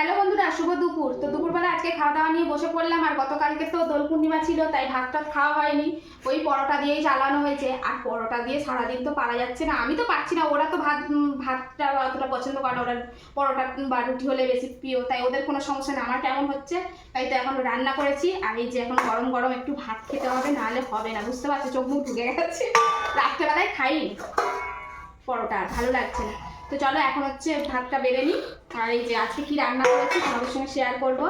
Hello বন্ধুরা, শুভ দুপুর। তো দুপুরবেলা আজকে খাওয়া দাওয়া নিয়ে বসে পড়লাম। আর গতকালকে তো দোল পূর্ণিমা ছিল, তাই ভাত টাত খাওয়া হয়নি, ওই পরোটা দিয়েই চালানো হয়েছে। আর পরোটা দিয়ে সারাদিন তো পারা যাচ্ছে না, আমি তো পারছি না। ওরা তো ভাতটা অতটা পছন্দ করে না, ওরা পরোটা বা রুটি হলে বেশি প্রিয়, তাই ওদের কোনো সমস্যা নেই। আমার কেমন হচ্ছে, তাই তো এখন রান্না করেছি। আর এই যে এখন গরম গরম একটু ভাত খেতে হবে, নাহলে হবে না, বুঝতে পারছি, চোখ মুখ ঢুকে গেছে। রাত্রেবেলায় খাইনি পরোটা, ভালো লাগছে না। তো চলো এখন হচ্ছে ভাতটা বেড়ে নিই। আর এই যে আজকে কি রান্না করেছি তোমাদের সঙ্গে শেয়ার করব।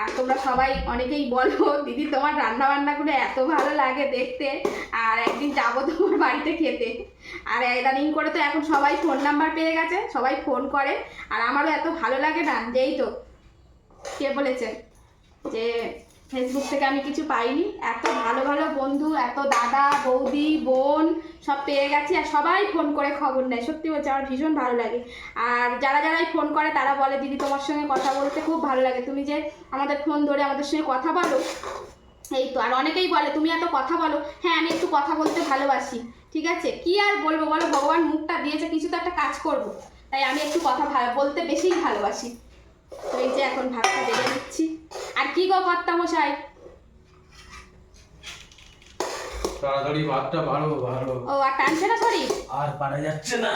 আর তোমরা সবাই অনেকেই বলো দিদি তোমার রান্না বান্নাগুলো এত ভালো লাগে দেখতে, আর একদিন যাবো তোমার বাড়িতে খেতে। আর ইদানিং করে তো এখন সবাই ফোন নাম্বার পেয়ে গেছে, সবাই ফোন করে। আর আমারও এত ভালো লাগে না, যেই তো কে বলেছে যে ফেসবুক থেকে আমি কিছু পাইনি, এত ভালো ভালো বন্ধু, এত দাদা বৌদি বোন সব পেয়ে গেছি। আর সবাই ফোন করে খবর নেয়, সত্যি বলছে আমার ভীষণ ভালো লাগে। আর যারাই ফোন করে তারা বলে দিদি তোমার সঙ্গে কথা বলতে খুব ভালো লাগে, তুমি যে আমাদের ফোন ধরে আমাদের সঙ্গে কথা বলো। এই তো, আর অনেকেই বলে তুমি এত কথা বলো। হ্যাঁ, আমি একটু কথা বলতে ভালোবাসি, ঠিক আছে, কি আর বলবো বলো, ভগবান মুখটা দিয়েছে, কিছু তো একটা কাজ করব, তাই আমি একটু কথা বলতে বেশিই ভালোবাসি। তো এই যে এখন ভাতটা বেড়ে দিচ্ছি। আর কি গো কর্তা মশাই, তাড়াতাড়ি ভাতটা বাড়ো। ও আর টানছে না শরীর, আর পারা যাচ্ছে না,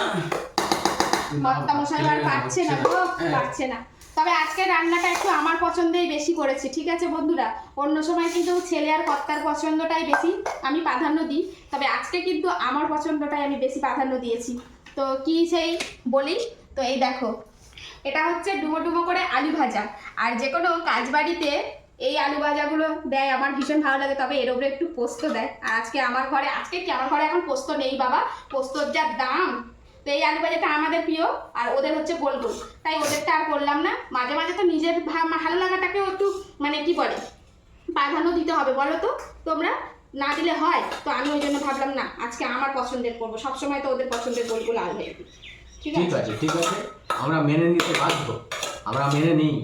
কর্তা মশাই আর পারছে না গো, পারছে না। তবে আজকে রান্নাটা একটু আমার পছন্দেই বেশি করেছি, ঠিক আছে বন্ধুরা। অন্য সময় কিন্তু ছেলে আর কর্তার পছন্দটাই বেশি আমি প্রাধান্য দিই, তবে আজকে কিন্তু আমার পছন্দটাই আমি বেশি প্রাধান্য দিয়েছি। তো কি সেই বলি, তো এই দেখো, এটা হচ্ছে ডুমো ডুমো করে আলু ভাজা। আর যে কোনো কাজ বাড়িতে এই আলু ভাজাগুলো দেয়, আমার ভীষণ ভালো লাগে। তবে এর উপরে একটু পোস্ত দেয়। আর আজকে আমার ঘরে এখন পোস্ত নেই বাবা, পোস্তর যা দাম। তো এই আলু ভাজাটা আমাদের প্রিয়, আর ওদের হচ্ছে গোল গোল, তাই ওদেরটা আর করলাম না। মাঝে মাঝে তো নিজের ভালো লাগাটাকেও একটু মানে কি বলে প্রাধান্য দিতে হবে, বলো তো তোমরা, না দিলে হয়? তো আমি ওই জন্য ভাবলাম না, আজকে আমার পছন্দের করবো। সবসময় তো ওদের পছন্দের গোল গোল আলু ভেজে দিই। ঠিক আছে, ঠিক আছে, আমরা মেনে নিতে বাধ্য, আমরা মেনে নিই,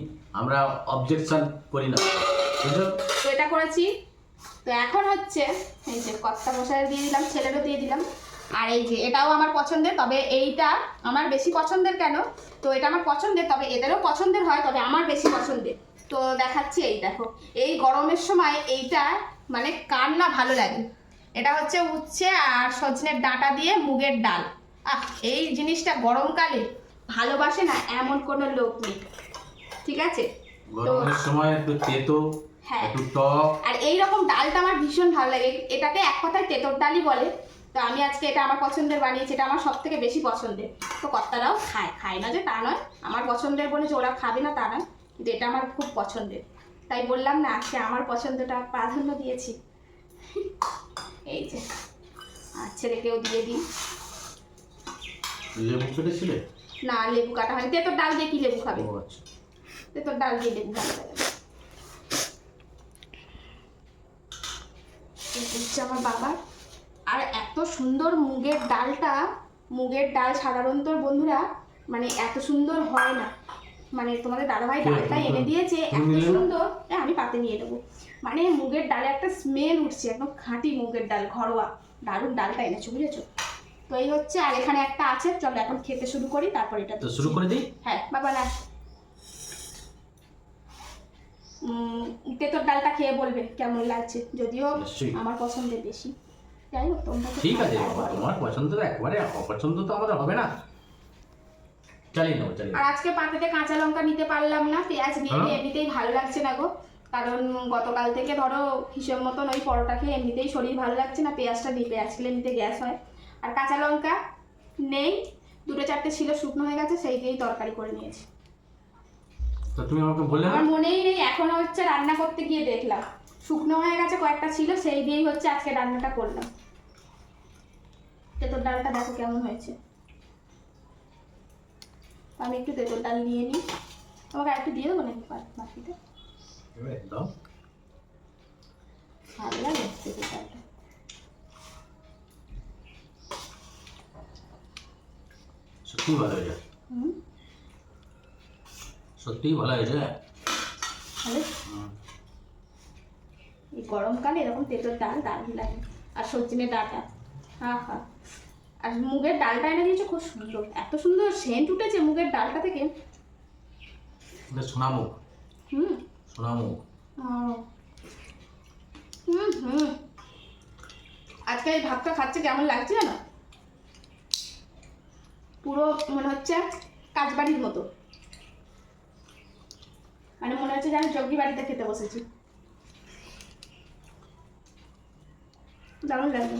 আমরা অবজেকশন করি না, বুঝলো? তো এটা করেছি। তো এখন হচ্ছে এই যে কর্তা মশাই দিয়ে দিলাম, ছেলেরও দিয়ে দিলাম। আর এই যে এটাও আমার পছন্দের, তবে এইটা আমার বেশি পছন্দের কেন, তো এটা আমার পছন্দের, তবে এদেরও পছন্দের হয়, তবে আমার বেশি পছন্দের। তো দেখাচ্ছি, এই দেখো, এই গরমের সময় এইটা মানে কার না ভালো লাগে। এটা হচ্ছে উচ্ছে আর সজনের ডাঁটা দিয়ে মুগের ডাল। এই জিনিসটা গরমকালে ভালোবাসে না এমন কোনো লোক নেই, ঠিক আছে। গরমের সময় একটু তেতো, হ্যাঁ, একটু টক, আর এই রকম ডালটা আমার ভীষণ ভালো লাগে, এটাকে এক কথায় তেঁতোর ডালই বলে। তো আমি আজকে এটা আমার পছন্দের বানিয়েছি, এটা আমার সব থেকে বেশি পছন্দের। তো কর্তারাও খায় না যে তা নয়, আমার পছন্দের বলে যে ওরা খাবে না তা নয়, কিন্তু এটা আমার খুব পছন্দের, তাই বললাম না আজকে আমার পছন্দটা প্রাধান্য দিয়েছি। এই যে আর ছেলেকেও দিয়ে দিই। লেবু কেটেছিলে? না, লেবু কাটা হয়নি, তেঁতোর ডাল দিয়ে কি লেবু খাবে, ও আচ্ছা, তেঁতোর ডাল দিয়ে লেবু ভালো লাগে। হচ্ছে আমার বাবার। আর এত সুন্দর মুগের ডালটা, মুগের ডাল সাধারণত বন্ধুরা মানে এত সুন্দর হয় না, মানে তোমাদের দাদাভাই ডালটা এনে দিয়েছে এত সুন্দর, আমি পাতে নিয়ে নেবো। মানে মুগের ডালে একটা স্মেল উঠছে, একদম খাঁটি মুগের ডাল, ঘরোয়া দারুণ ডালটা এনেছো, বুঝেছো। তো এই হচ্ছে, আর এখানে একটা আছে, চলো এখন খেতে শুরু করি, তারপর এটা তো শুরু করে দিই। হ্যাঁ বাবা, না তেঁতোর ডালটা খেয়ে বলবে কেমন লাগছে, যদিও আমার পছন্দের বেশি। যাই হোক, তোমরা ঠিক আছে বাবা, তোমার পছন্দ তো একবারে, অপছন্দ তো আমাদের হবে না, চালিয়ে নেবো। আর আজকে পাতেতে কাঁচা লঙ্কা নিতে পারলাম না, পেঁয়াজ দিয়ে এমনিতেই ভালো লাগছে না গো, কারণ গতকাল থেকে ধরো হিসেব মতন ওই পরোটা খেয়ে এমনিতেই শরীর ভালো লাগছে না, পেঁয়াজটা দিই, পেঁয়াজ খেলে এমনিতে গ্যাস হয়। আর কাঁচা লঙ্কা নেই, দুটো চারটে ছিল, শুকনো হয়ে গেছে, সেই দিয়েই তরকারি করে নিয়েছি। তো তুমি আমাকে বললে না? আমার মনেই নেই, এখন হচ্ছে রান্না করতে গিয়ে দেখলাম শুকনো হয়ে গেছে, কয়েকটা ছিল, সেই দিয়েই হচ্ছে আজকে রান্নাটা করলাম। তেঁতোর ডালটা দেখো কেমন হয়েছে, আমি একটু তেঁতোর ডাল নিয়ে নিই, আমাকে একটু দিয়ে দেবো নাকি বাকিতে, একদম ভালো লাগে তেঁতোর ডালটা। সত্যিই ভালো হয়েছে, সত্যিই ভালো হয়েছে। ভালো, এই গরমকালে এরকম তেঁতোর ডাল দারুণ লাগে। আর সজনে ডাঁটা, হা, আর মুগের ডালটা এনে দিয়েছে খুব সুন্দর, এত সুন্দর সেন্ট উঠেছে মুগের ডালটা থেকে। এটা সোনামুখ, হুম সোনামুখ। হুম আজকে এই ভাতটা খাচ্ছে কেমন লাগছে জানো, পুরো মনে হচ্ছে কাজবাড়ির মতো, মানে মনে হচ্ছে যেন জগ্গি বাড়িতে খেতে বসেছি, দারুণ লাগবে।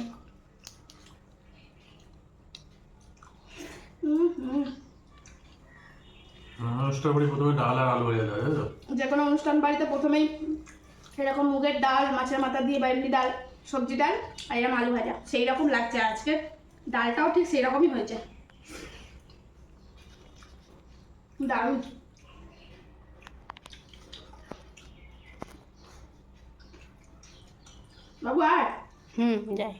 অনুষ্ঠান বাড়ি প্রথমে ডাল আর আলু ভাজা দেয়, তাই তো? যে কোনো অনুষ্ঠান বাড়িতে প্রথমেই এরকম মুগের ডাল, মাছের মাথা দিয়ে বা এমনি ডাল, সবজি ডাল আর এরকম আলু ভাজা, সেই রকম লাগছে আজকে। ডালটাও ঠিক সেই রকমই হয়েছে, দারুণ। বাবু আর যাই।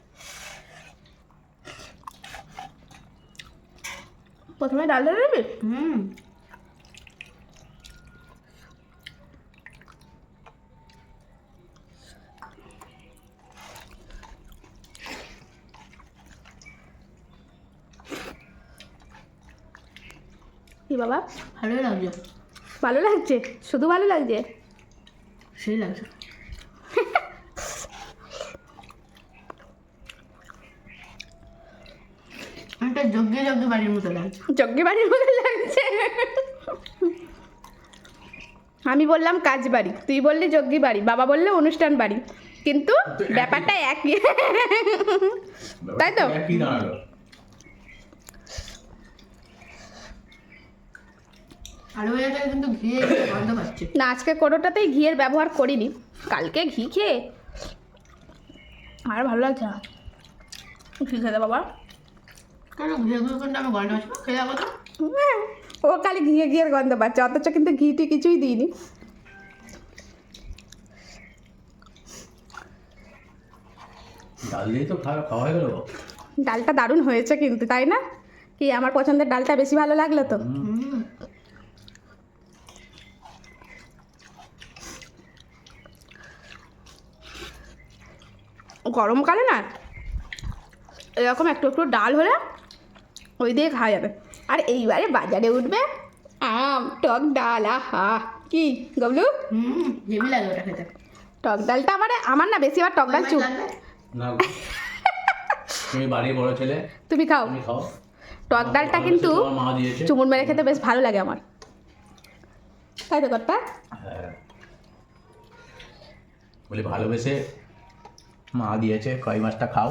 প্রথমে ডাল ঢেলে নিবি? কি বাবা, ভালোই লাগছে, ভালো লাগছে? শুধু ভালো লাগছে? সেই লাগছে। একটা যজ্ঞে যজ্ঞে বাড়ির মতো লাগছে। জগ্গি বাড়ির মতো লাগছে? আমি বললাম কাজ বাড়ি, তুই বললি জগ্গি বাড়ি, বাবা বললে অনুষ্ঠান বাড়ি, কিন্তু ব্যাপারটা একই। তাই তো? একই দাঁড়ালো। আলু ভাজাটা কিন্তু ঘিয়ে গন্ধ পাচ্ছে। না, আজকে কোনোটাতেই ঘিয়ের ব্যবহার করিনি, কালকে ঘি খেয়ে আর ভালো লাগছে না ঘি খেতে বাবা। কেন ঘিয়ে ঘিয়ে কিন্তু আমি গন্ধ পাচ্ছি, খেয়ে যাবো তো। ও খালি ঘিয়ের গন্ধ পাচ্ছে, অথচ কিন্তু ঘিটি কিছুই দিইনি। ডাল দিয়ে তো খাওয়া হয়ে গেল। ডালটা দারুণ হয়েছে কিন্তু, তাই না? কি আমার পছন্দের ডালটা বেশি ভালো লাগলো তো? গরমকালে না এরকম একটু একটু ডাল হলে ওই দিয়ে খাওয়া যাবে। আর এইবারে বাজারে উঠবে আম টক ডাল, আহা কি গবলু, হেভি লাগে ওটা খেতে। টক ডালটা আমার না বেশি আবার টক ডাল চুপ। না তুমি বাড়ির বড় ছেলে, তুমি খাও, তুমি খাও। টক ডালটা কিন্তু আমার মা দিয়েছে। চুমুর মেরে খেতে বেশ ভালো লাগে আমার, তাই তো কর্তা? হ্যাঁ, বলে ভালোবেসে মা দিয়েছে, কই মাছটা খাও,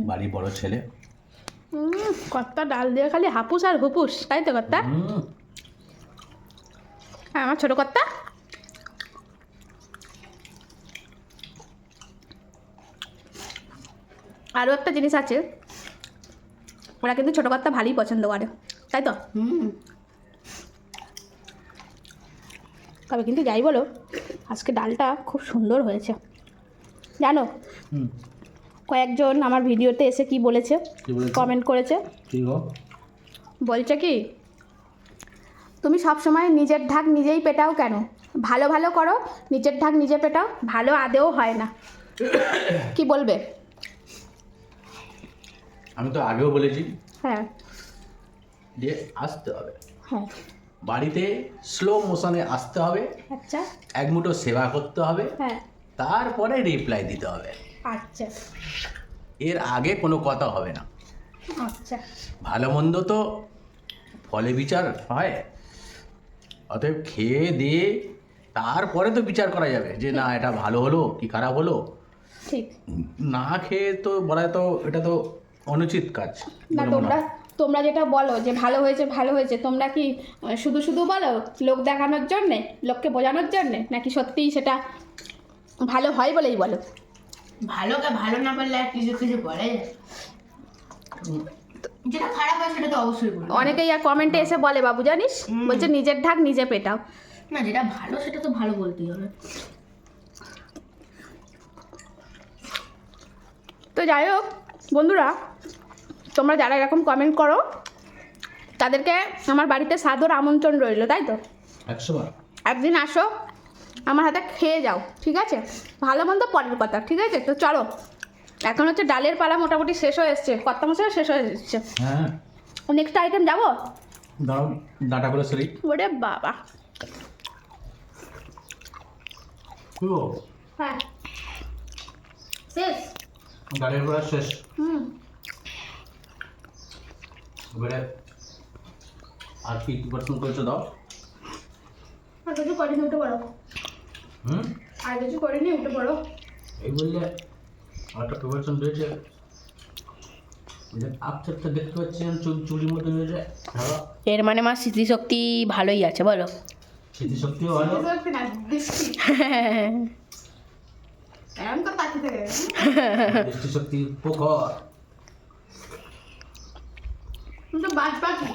বাড়ির বড় ছেলে। কর্তা ডাল দিয়ে খালি হাপুস আর হুপুস, তাই তো কর্তা? হ্যাঁ আমার ছোটো কর্তা। আরও একটা জিনিস আছে, ওরা কিন্তু ছোটো কর্তা ভালোই পছন্দ করে, তাই তো? তবে কিন্তু যাই বলো, আজকে ডালটা খুব সুন্দর হয়েছে জানো। কয়েকজন আমার ভিডিওতে এসে কি বলেছে, কি বলেছে? কমেন্ট করেছে, কি গো? বলছে কি তুমি সব সময় নিজের ঢাক নিজেই পেটাও কেন, ভালো ভালো করো, নিজের ঢাক নিজে পেটাও, ভালো আদেও হয় না। কি বলবে? আমি তো আগেও বলেছি হ্যাঁ যে আসতে হবে হ্যাঁ। বাড়িতে, স্লো মোশনে আসতে হবে, আচ্ছা এক মুঠো সেবা করতে হবে, হ্যাঁ তারপরে রিপ্লাই দিতে হবে। আচ্ছা এর আগে কোনো কথা হবে না। আচ্ছা ভালো মন্দ তো ফলে বিচার হয়, অতএব খেয়ে দিয়ে তারপরে তো বিচার করা যাবে যে না এটা ভালো হলো কি খারাপ হলো। ঠিক না খেয়ে তো বলা তো এটা তো অনুচিত কাজ না। বলে মনে হয়। তোমরা যেটা বলো যে ভালো হয়েছে ভালো হয়েছে, তোমরা কি শুধু শুধু বলো লোক দেখানোর জন্যে, লোককে বোঝানোর জন্যে, নাকি সত্যিই সেটা ভালো হয় বলেই বলো? ভালোকে ভালো না পারলে আর কিছু কিছু বলে যায়। যেটা খারাপ হয় সেটা তো অবশ্যই বলবো। অনেকেই আর কমেন্টে এসে বলে বাবু জানিস, বলছে নিজের ঢাক নিজে পেটাও। না, যেটা ভালো সেটা তো ভালো বলতেই হবে। তো যাই হোক বন্ধুরা, তোমরা যারা এরকম কমেন্ট করো তাদেরকে আমার বাড়িতে সাদর আমন্ত্রণ রইল, তাই তো? 100 বার একদিন আসো, আমার হাতে খেয়ে যাও, ঠিক আছে? ভালো মন্দ পরের কথা, ঠিক আছে? তো চলো, এখন হচ্ছে ডালের পালা মোটামুটি শেষ হয়ে এসছে, কর্তা মশাই শেষ হয়ে এসছে। হ্যাঁ নেক্সট আইটেম যাবো, দাও ডাটাগুলো সরি। ওরে বাবা পুরো হ্যাঁ শেষ। গাড়ির ঘোড়া শেষ। হুম এবারে আর কি পছন্দ করেছো দাও। আর কিছু করিনি, উঠে পড়ো। হুম আর কিছু করিনি, উঠে পড়ো। এই বললে একটা প্রিপারেশন রয়েছে, আপচারটা দেখতে পাচ্ছেন চুরির মতো রয়েছে। হ্যাঁ এর মানে মা স্মৃতিশক্তি ভালোই আছে বলো। স্মৃতিশক্তিও ভালো। স্মৃতিশক্তি না, দৃষ্টি। এরকম তো তাকিয়ে থাকে। দৃষ্টিশক্তি প্রখর। কিন্তু বাজ পাখি।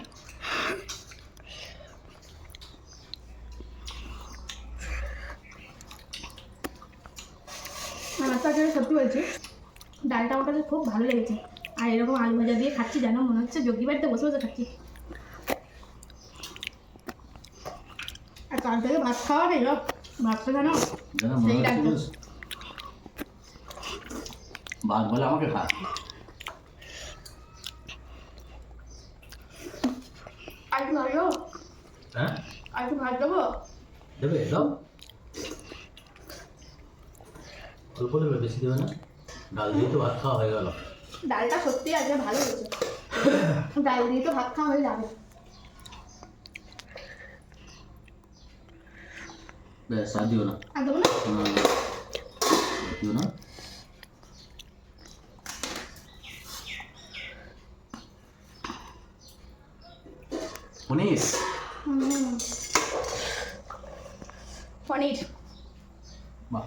আমার তো আজকে সত্যি বলছি, ডালটা আমার কাছে খুব ভালো লেগেছে। আর এরকম আলু ভাজা দিয়ে খাচ্ছি, যেন মনে হচ্ছে যোগী বাড়িতে বসে বসে খাচ্ছি। আর কাল থেকে ভাত খাওয়া নেই, ভাতটা জানো যেন মনে সেই হচ্ছে ডালটা। ভাত বলে আমাকে খা। আর কি ভালো, হ্যাঁ আর কি ভাত দেবো? দেবে দাও, অল্প দেবে, বেশি দেবে না। ডাল দিয়ে তো ভাত খাওয়া হয়ে গেল। ডালটা সত্যি আজকে ভালো হয়েছে। ডাল দিয়ে তো ভাত খাওয়া হয়ে যাবে। ব্যাস আর দিও না। আর দেবো না? দিও না। পনির পনির। বাহ,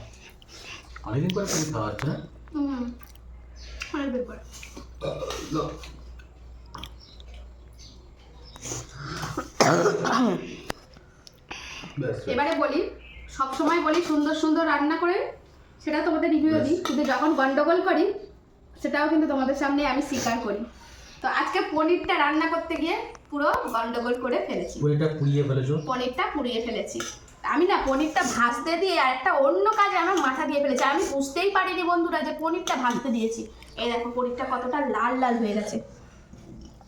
অনেকদিন পরে পনির খাওয়া হচ্ছে না। অনেকদিন পর। ব্যাস এবারে বলি, সবসময় বলি সুন্দর সুন্দর রান্না করে, সেটা তোমাদের রিভিউ দিই, কিন্তু যখন গন্ডগোল করি সেটাও কিন্তু তোমাদের সামনে আমি স্বীকার করি। তো আজকে পনিরটা রান্না করতে গিয়ে পুরো গন্ডগোল করে ফেলেছি। পনিরটা পুড়িয়ে ফেলেছো। পনিরটা পুড়িয়ে ফেলেছি। আমি না পনিরটা ভাজতে দিয়ে আর একটা অন্য কাজে আমার মাথা দিয়ে ফেলেছি। আমি বুঝতেই পারিনি বন্ধুরা যে পনিরটা ভাজতে দিয়েছি। এই দেখো পনিরটা কতটা লাল লাল হয়ে গেছে।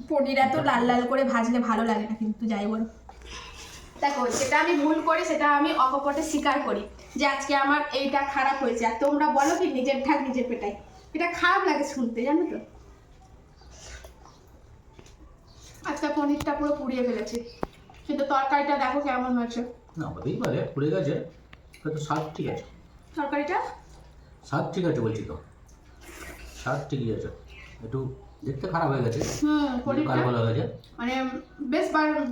পনির এত লাল লাল করে ভাজলে ভালো লাগে না, কিন্তু যাই বল। দেখো যেটা আমি ভুল করি সেটা আমি অকপটে স্বীকার করি যে আজকে আমার এইটা খারাপ হয়েছে। আর তোমরা বলো কি নিজের ঠাক নিজের পেটাই, এটা খারাপ লাগে শুনতে, জানো তো। আজকে পনিরটা পুরো পুড়িয়ে ফেলেছি, কিন্তু তরকারিটা দেখো কেমন হয়েছে। না হতেই পারে, পুড়ে গেছে, হয়তো স্বাদ ঠিক আছে। তরকারিটা স্বাদ ঠিক আছে বলছি তো, স্বাদ ঠিকই আছে, একটু দেখতে খারাপ হয়ে গেছে, পনিরটা কালো কালো হয়ে গেছে। মানে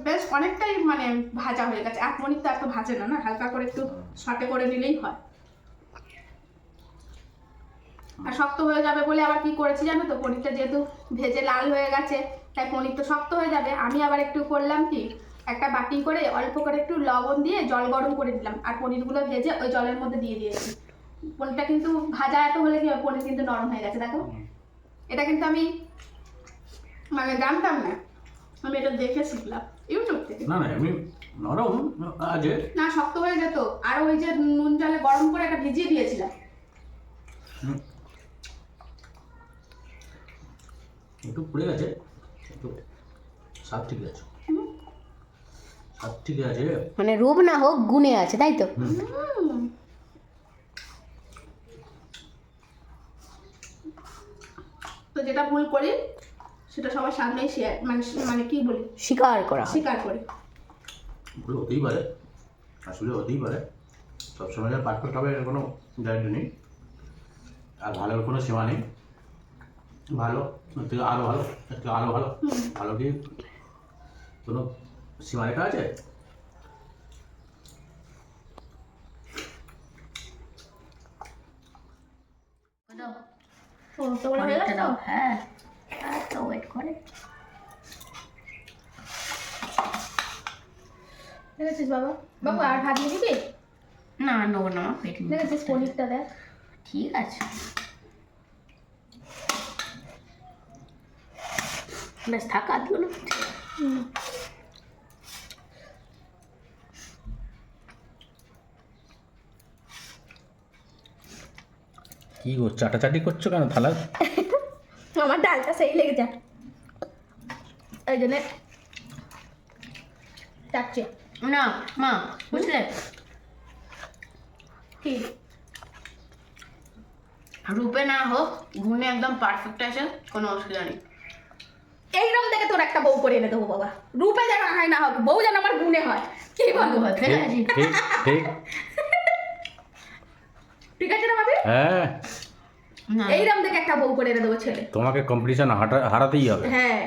বেশ অনেকটাই মানে ভাজা হয়ে গেছে। আর পনির তো এত ভাজে না, না হালকা করে একটু সাটে করে নিলেই হয়। আর শক্ত হয়ে যাবে বলে আবার কি করেছি জানো তো, পনিরটা যেহেতু ভেজে লাল হয়ে গেছে তাই পনির তো শক্ত হয়ে যাবে। আমি আবার একটু করলাম কি, একটা বাটি করে অল্প করে একটু লবণ দিয়ে জল গরম করে দিলাম, আর পনিরগুলো ভেজে ওই জলের মধ্যে দিয়ে দিয়েছি। পনিরটা কিন্তু ভাজা এত হলে কি হবে, পনির কিন্তু নরম হয়ে গেছে দেখো। এটা কিন্তু আমি মানে জানতাম না, আমি এটা দেখে শিখলাম ইউটিউব থেকে। না না এমনি নরম আছে। না শক্ত হয়ে যেত, আর ওই যে নুন জলে গরম করে একটা ভিজিয়ে দিয়েছিলাম। একটু পুড়ে গেছে, একটু স্বাদ ঠিক আছে, স্বাদ ঠিক আছে। মানে রূপ না হোক গুণে আছে, তাই তো। তো যেটা ভুল করি সেটা সবার সামনেই শেয়ার মানে মানে কি বলি, স্বীকার করা হয়। স্বীকার করি। ভুল হতেই পারে, আসলে হতেই পারে। সবসময় যে পারফেক্ট হবে এর কোনো গ্যারান্টি নেই, আর ভালোর কোনো সীমা নেই। ভালো এর থেকে আরও ভালো, এর থেকে আরও ভালো, ভালো কি কোনো সীমারেখা আছে? হ্যাঁ তো ওয়েট করে দেখেছিস বাবা, বাবু আর ভাত নিবি কি? না নেবো না, পেট দেখেছিস পনিরটা দেখ। ঠিক আছে, বেশ থাকা দিও না। কি গো চাটাচাটি করছো কেন থালা? আমার ডালটা সেই লেগে যায়, এই জন্য চাটছে। না মা বুঝলে কি রূপে না হোক গুণে একদম পারফেক্ট আছে, কোনো অসুবিধা নেই। এইরকম দেখে তোর একটা বউ করে এনে দেবো বাবা, রূপে যেন হয় না হবে, বউ যেন আমার গুণে হয়, কি বলবো? ঠিক আছে ঠিক ঠিক ঠিক আছে না ভাবি? হ্যাঁ, না এইরকম দেখে একটা বউ করে এনে দেবো ছেলে। তোমাকে কম্পিটিশন হারাতেই হবে। হ্যাঁ,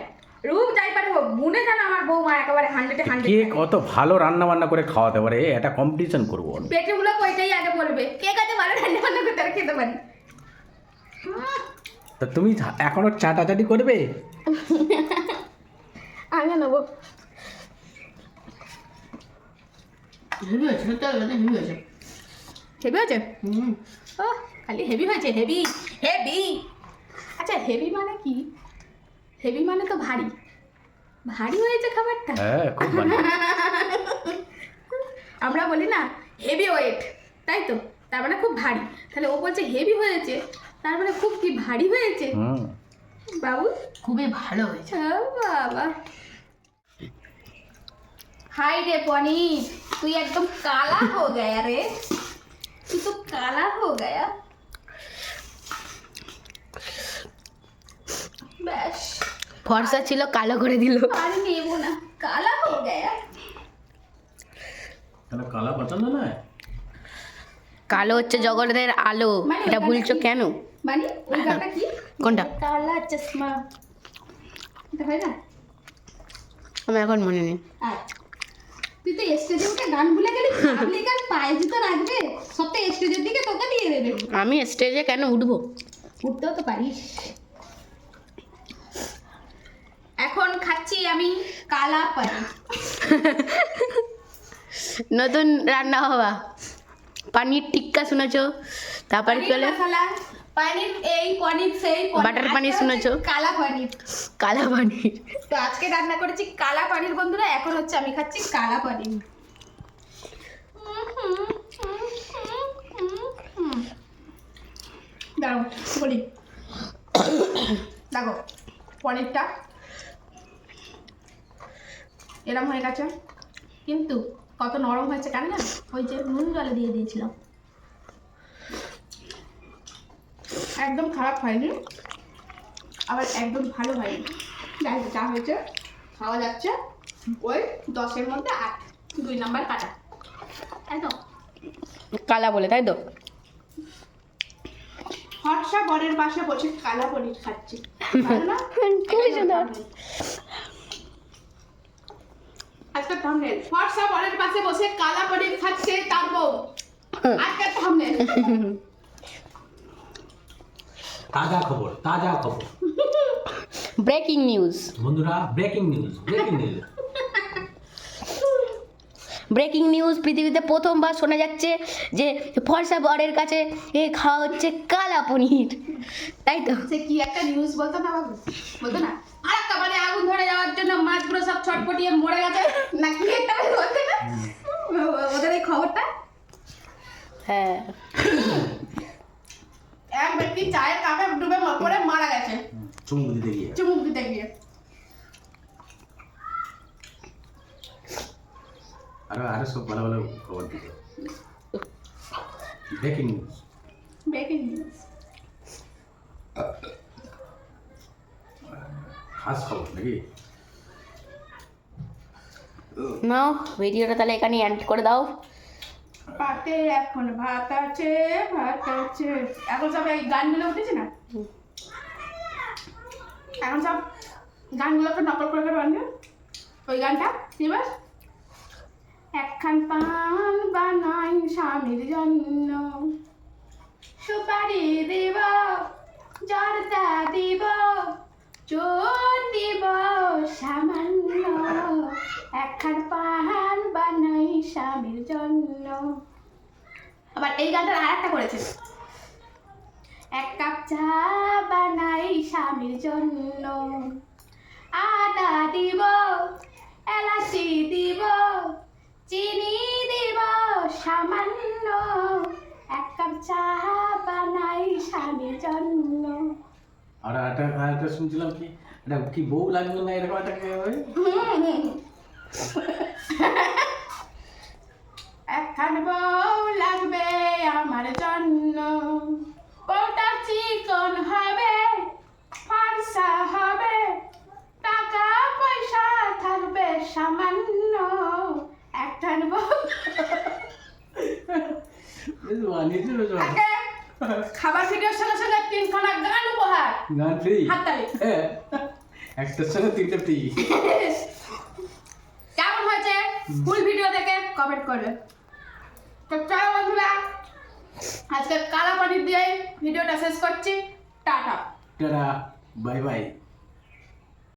রূপ যাই পারে হোক, গুণে যেন আমার বৌমা একেবারে 100-এ 100 কে কত ভালো রান্না বান্না করে খাওয়াতে পারে, এটা কম্পিটিশন করবো। পেটে গুলো ওইটাই আগে বলবে, কে কাছে ভালো রান্না বান্না করতে আর খেতে পারি। তা তুমি এখনো চাটাচাটি করবে? আগে নেবো। হেভি হয়েছে, সত্যি কথা বলতে হেভি হয়েছে। হেভি হয়েছে? হুম, ও খালি হেভি হয়েছে, হেভি হেভি। আচ্ছা হেভি মানে কি? হেভি মানে তো ভারী, ভারী হয়েছে খাবারটা। হ্যাঁ, খুব ভালো। আমরা বলি না হেভি ওয়েট, তাই তো, তার মানে খুব ভারী। তাহলে ও বলছে হেভি হয়েছে, তার মানে খুব কি ভারী হয়েছে হুম, বাবু। খুবই ভালো হয়েছে। ও বাবা, হাই রে পনির, তুই একদম কালা হো গয়া রে, তুই তো কালা হো গয়া। ব্যাস, ফর্সা ছিল, কালো করে দিল। আর নেবো না, কালা হো গয়া। কেন কালা পছন্দ নয়? কালো হচ্ছে জগতের আলো, মানে এটা ওখানে ভুলছো কি? কেন? মানে ওই গানটা কি? কোনটা? কালা চশমা, এটা হয় না? আমি এখন মনে নেই। আচ্ছা, তুই তো স্টেজে উঠে গান ভুলে গেলি, পাবলিক আর পায়ে জুতো রাখবে, সব তো স্টেজের দিকে তোকে দিয়ে দেবে। আমি স্টেজে কেন উঠবো? উঠতেও তো পারিস। এখন খাচ্ছি আমি কালা পনির। নতুন রান্না হওয়া পানির টিক্কা শুনেছো, তারপর কি পনির হলো মশলা, পনির এই পনির সেই পনির। বাটার পনির আজকে শুনেছো? হচ্ছে কালা পনির। কালা পানির। তো আজকে রান্না করেছি কালা পনির বন্ধুরা, এখন হচ্ছে আমি খাচ্ছি কালা পনির। দাঁড়াও বলি, দেখো পনিরটা এরম হয়ে গেছে, কিন্তু কত নরম হয়েছে কেন জানো? ওই যে নুন জলে দিয়ে দিয়েছিলাম, একদম খারাপ হয়নি, আবার একদম ভালো হয়নি। যাই হোক, যা হয়েছে খাওয়া যাচ্ছে, ওই 10-এর মধ্যে 8, 2 নাম্বার কাটা, তাই তো। কালা বলে, তাই তো? হর্ষা বরের পাশে বসে কালা পনির খাচ্ছি, ভালো না? খুবই সুন্দর। আজকে থাম্বনেল, হর্ষা বরের পাশে বসে কালা পনির খাচ্ছে তার বউ, আজকে থাম্বনেল। তাজা খবর, তাজা খবর ব্রেকিং নিউজ, বন্ধুরা, breaking news, breaking news. Breaking news. পৃথিবীতে প্রথমবার শোনা যাচ্ছে যে ফর্সা বরের কাছে এ খাওয়া হচ্ছে কালা পনির, তাই তো? সে কি একটা নিউজ বলতো না বাবু, বলতো না আর একটা মানে আগুন ধরে যাওয়ার জন্য মাছগুলো সব ছটপটিয়ে মরে গেছে না, কি একটা বলতে না ওদের এই খবরটা। হ্যাঁ, এক ব্যক্তি চায়ের কাপে ডুবে পড়ে মারা গেছে চুমুক দিতে গিয়ে। চুমুক দিতে গিয়ে। আরো সব ভালো ভালো খবর দিতে। Breaking news. ব্রেকিং নিউজ, খাস খবর নাকি? নাও ভিডিওটা তাহলে এখানে এন্ড করে দাও। পাতে এখন ভাত আছে, ভাত আছে। এখন সব এই গানগুলো উঠেছে না, এখন সব গানগুলোকে নকল করে করে বানিয়ে ওই গানটা এবার একখান পান বানাই স্বামীর জন্য, সুপারি দিব, জর্দা দিব, চোর দিব সামান্য, একখান পান বানাই স্বামীর জন্য। আবার এই গানটার আর একটা করেছে, এক কাপ চা বানাই স্বামীর জন্য, আদা দিব, এলাচি দিব, চিনি দিব সামান্য, এক কাপ চা বানাই স্বামীর জন্য। আর একটা শুনছিলাম কি, এটা কি বউ লাগবে না এরকম একটা কি হবে? একখান বউ লাগবে আমার জন্য, বউটার খাবার ভিডিওর সঙ্গে সঙ্গে 3খানা গান উপহার। গান ফ্রি হাততালি। একটার সঙ্গে 3টা ফ্রি। কেমন হয়েছে ফুল ভিডিও দেখে কমেন্ট করবে। তো চলো বন্ধুরা, আজকে কালা পনির দিয়ে ভিডিওটা শেষ করছি। টাটা। Tata, bye bye.